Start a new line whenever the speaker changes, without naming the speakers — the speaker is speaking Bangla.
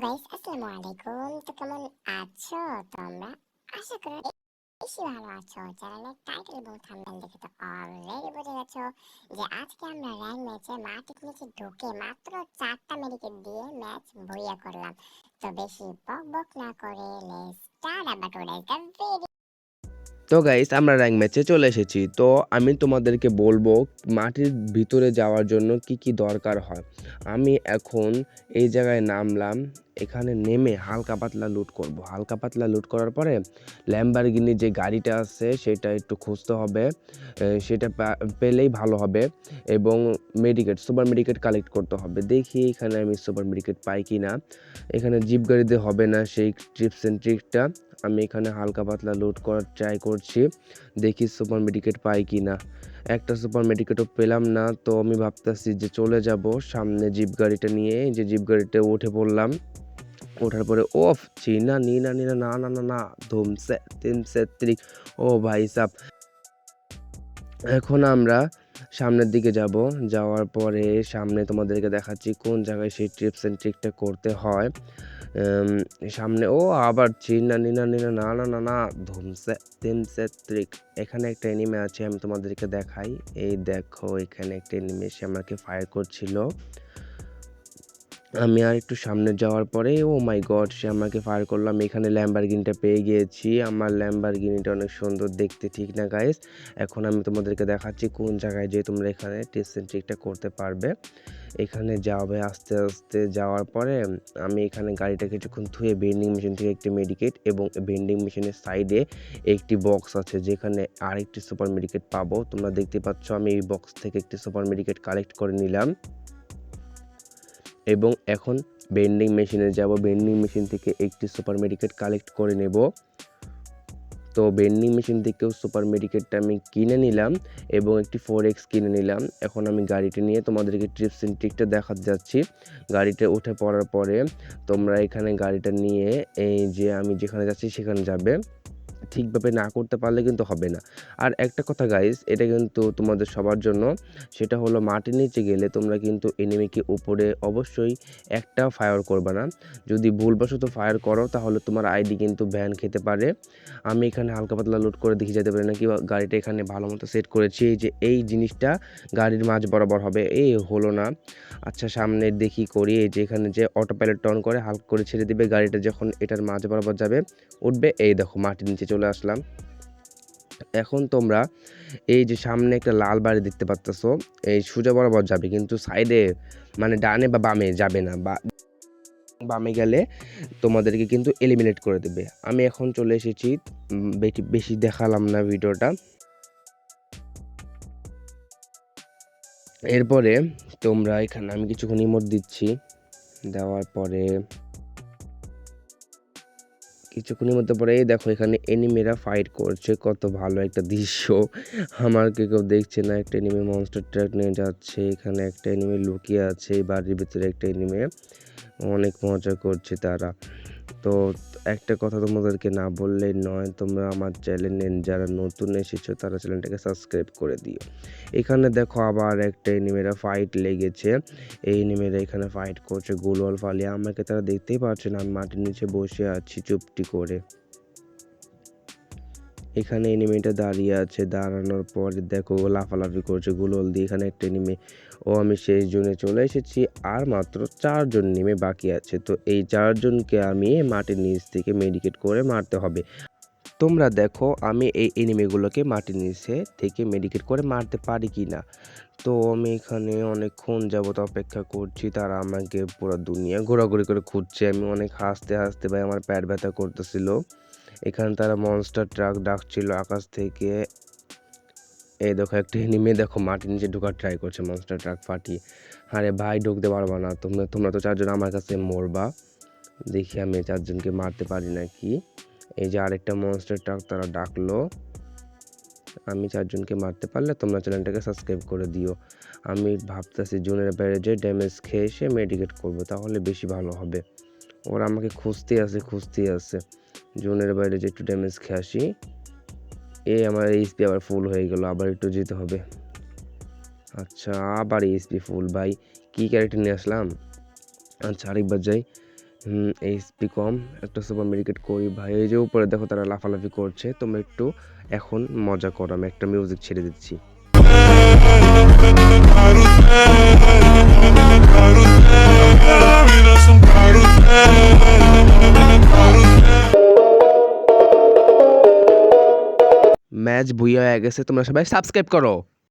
গাইস আসসালামু আলাইকুম। তো কেমন আছো তোমরা? আশা করি বেশি ভালো আছো। চ্যানেলের টাইটেল এবং থাম্বনেল দেখে তো অলরেডি বুঝে গেছো যে আজকে আমরা র্যাঙ্ক ম্যাচে মাটির নিচে ঢুকে মাত্র 4টা মেডিকেট দিয়ে ম্যাচ বইয়া করলাম। তো বেশি বক বক না করে লেটস স্টার্ট আবার টুডেজ দ্য ভিডিও।
তো গাইস আমরা র্যাঙ্ক ম্যাচে চলে এসেছি। তো আমি তোমাদেরকে বলবো মাটির ভিতরে যাওয়ার জন্য কি কি দরকার হয়। আমি এখন এই জায়গায় নামলাম। এখানে নেমে হালকা পাতলা লুট করব। হালকা পাতলা লুট করার পরে ল্যাম্বরগিনি যে গাড়িটা আছে সেটা একটু খুঁজতে হবে। সেটা পেলেই ভালো হবে। এবং সুপার মেডিকেট কালেক্ট করতে হবে। দেখি এখানে আমি সুপার মেডিকেট পাই কি না। এখানে জিপ গাড়িতে হবে না সেই টিপস অ্যান্ড ট্রিকটা। আমি এখানে হালকা পাতলা লোড করার ট্রাই করছি, দেখি সুপার মেডিকেট পাই কি না। একটা সুপার মেডিকেটও পেলাম না। তো আমি ভাবতেছি যে চলে যাব সামনে জিপ গাড়িটা নিয়ে। যে জিপ গাড়িতে উঠে পড়লাম। ওঠার পরে ওফ চিনা নিনা নিনা না না না না ধুমসে তিমসে ত্রিক। ও ভাই সাব, এখন আমরা সামনের দিকে যাব। যাওয়ার পরে সামনে তোমাদেরকে দেখাচ্ছি কোন জায়গায় সেই টিপস অ্যান্ড ট্রিকটা করতে হয়। সামনে ও আবার চিনা নিনা নিনা না না না না ধুমসে তিমসে ত্রিক। এখানে একটা এনিমে আছে, আমি তোমাদেরকে দেখাই। এই দেখো এখানে একটা এনিমে এসে আমাকে ফায়ার করছিল। আমি আর একটু সামনে যাওয়ার পরে ও মাই গড সে আমাকে ফায়ার করলাম। এখানে ল্যাম্বরগিনিটা পেয়ে গিয়েছি। আমার ল্যাম্বরগিনিটা অনেক সুন্দর দেখতে, ঠিক না গাইস? এখন আমি তোমাদেরকে দেখাচ্ছি কোন জায়গায় যে তোমরা এখানে টিপস অ্যান্ড ট্রিকটা করতে পারবে। এখানে যাবে আস্তে আস্তে যাওয়ার পরে আমি এখানে গাড়িটা কিছুক্ষণ ধুয়ে ভেন্ডিং মেশিন থেকে একটি মেডিকেট এবং ভেন্ডিং মেশিনের সাইডে একটি বক্স আছে যেখানে আরেকটি সুপার মেডিকেট পাবো। তোমরা দেখতে পাচ্ছ আমি এই বক্স থেকে একটি সুপার মেডিকেট কালেক্ট করে নিলাম এবং এখন ভেন্ডিং মেশিনে যাব। ভেন্ডিং মেশিন থেকে একটি সুপার মেডিকেট কালেক্ট করে নেব। তো ভেন্ডিং মেশিন থেকেও সুপার মেডিকেটটা আমি কিনে নিলাম এবং একটি 4x কিনে নিলাম। এখন আমি গাড়িটি নিয়ে তোমাদেরকে ট্রিপস অ্যান্ড ট্রিকটা দেখাতে যাচ্ছি। গাড়িতে উঠে পড়ার পরে তোমরা এখানে গাড়িটা নিয়ে এই যে আমি যেখানে যাচ্ছি সেখানে যাবে। ঠিকভাবে না করতে পারলে কিন্তু হবে না। আর একটা কথা গাইস, এটা কিন্তু তোমাদের সবার জন্য, সেটা হলো মাটির নিচে গেলে তোমরা কিন্তু এনিমিকে উপরে অবশ্যই একটা ফায়ার করবে না। যদি ভুলবশত ফায়ার করো তাহলে তোমার আইডি কিন্তু ব্যান খেতে পারে। আমি এখানে হালকা পাতলা লোড করে দেখি যেতে পারি নাকি। গাড়িটা এখানে ভালো মতো সেট করেছি যে এই জিনিসটা গাড়ির মাঝ বরাবর হবে। এই হলো না। আচ্ছা সামনে দেখি করি। এই যে এখানে যে অটো পাইলট অন করে হালকা করে ছেড়ে দিবে, গাড়িটা যখন এটার মাঝ বরাবর যাবে উঠবে। এই দেখো মাটির নিচে চলে আসলাম। এখন তোমরা এই যে সামনে একটা লাল বাড়ি দেখতে পাচ্তেছো, এই সোজা বরাবর যাবে কিন্তু সাইডে মানে ডানে বা বামে যাবে না। বামে গেলে তোমাদেরকে কিন্তু এলিমিনেট করে দেবে। আমি এখন চলে এসেছি। বেশি দেখালাম না ভিডিওটা। এরপরে তোমরা এখানে আমি কিছুক্ষণ ইমোট দিচ্ছি। দেওয়ার পরে কিছুক্ষণের মধ্যে পরে দেখো এখানে এনিমিরা ফাইট করছে, কত ভালো একটা দৃশ্য। আমার কেউ দেখছে না। একটা এনিমি মনস্টার ট্রাক নিয়ে যাচ্ছে। এখানে একটা এনিমি লুকিয়ে আছে বাড়ির ভিতরে। একটা এনিমি অনেক মজা করছে তারা। তো একটা কথা তোমাদেরকে না বললেই নয়, তোমরা আমার চ্যানেলে যারা নতুন এসেছো তারা চ্যানেলটাকে সাবস্ক্রাইব করে দিও। এখানে দেখো আবার একটা এনিমিরা ফাইট লেগেছে। এই এনিমিরা এখানে ফাইট করছে গোলওয়াল ফালিয়ে। আমাকে তারা দেখতেই পাচ্ছে না, আমি মাটির নিচে বসে আছি চুপটি করে। এখানে এনিমিটা দাঁড়িয়ে আছে, দাঁড়ানোর পরে দেখো লাফালাফি করছে গোলওয়াল দিয়ে। এখানে একটা এনিমি ও আমি শেষ জোনে চলে এসেছি। আর মাত্র 4জন নেমে বাকি আছে। তো এই 4জনকে আমি মাটির নিচ থেকে মেডিকেট করে মারতে হবে। তোমরা দেখো আমি এই এনিমিগুলোকে মাটির নিচে থেকে মেডিকেট করে মারতে পারি কি না। তো আমি এখানে অনেকক্ষণ যাবত অপেক্ষা করছি, তারা আমাকে পুরো দুনিয়া ঘোরাঘুরি করে খুঁজছে। আমি অনেক হাসতে হাসতে ভাই আমার পেট ব্যথা করতেছিল। এখানে তারা মনস্টার ট্রাক ডাকছিল আকাশ থেকে। এই দেখো একটা এনিমি দেখো মাটির নিচে ঢোকার ট্রাই করছে মনস্টার ট্রাক ফাটিয়ে। আরে ভাই ঢুকতে পারবা না, তোমরা তো 4জন আমার কাছে মরবা। দেখি আমি 4জনকে মারতে পারি নাকি। এই যে আরেকটা মনস্টার ট্রাক তারা ডাকলো। আমি 4জনকে মারতে পারলে তোমরা চ্যানেলটাকে সাবস্ক্রাইব করে দিও। আমি ভাবতেছি জোনের বাইরে যে ড্যামেজ খেয়ে এসে মেডিকেট করবো, তাহলে বেশি ভালো হবে। ওরা আমাকে খুঁজতেই আছে। জোনের বাইরে যে একটু ড্যামেজ খেয়ে আসি। আমার এইচপি আবার ফুল হয়ে গেল, আবার একটু যেতে হবে। আচ্ছা আবার এইচপি ফুল, ভাই কি ক্যারেক্টার নিয়ে আসলাম। আচ্ছা আরেকবার যাই। এইচপি কম, একটা সুপার মেডিকেট করি ভাই। এই যে উপরে দেখো তারা লাফালাফি করছে, তোমরা একটু এখন মজা করো, আমি একটা মিউজিক ছেড়ে দিচ্ছি। ম্যাচ ভুইয়া হয়ে গেছে, তোমরা সবাই সাবস্ক্রাইব করো।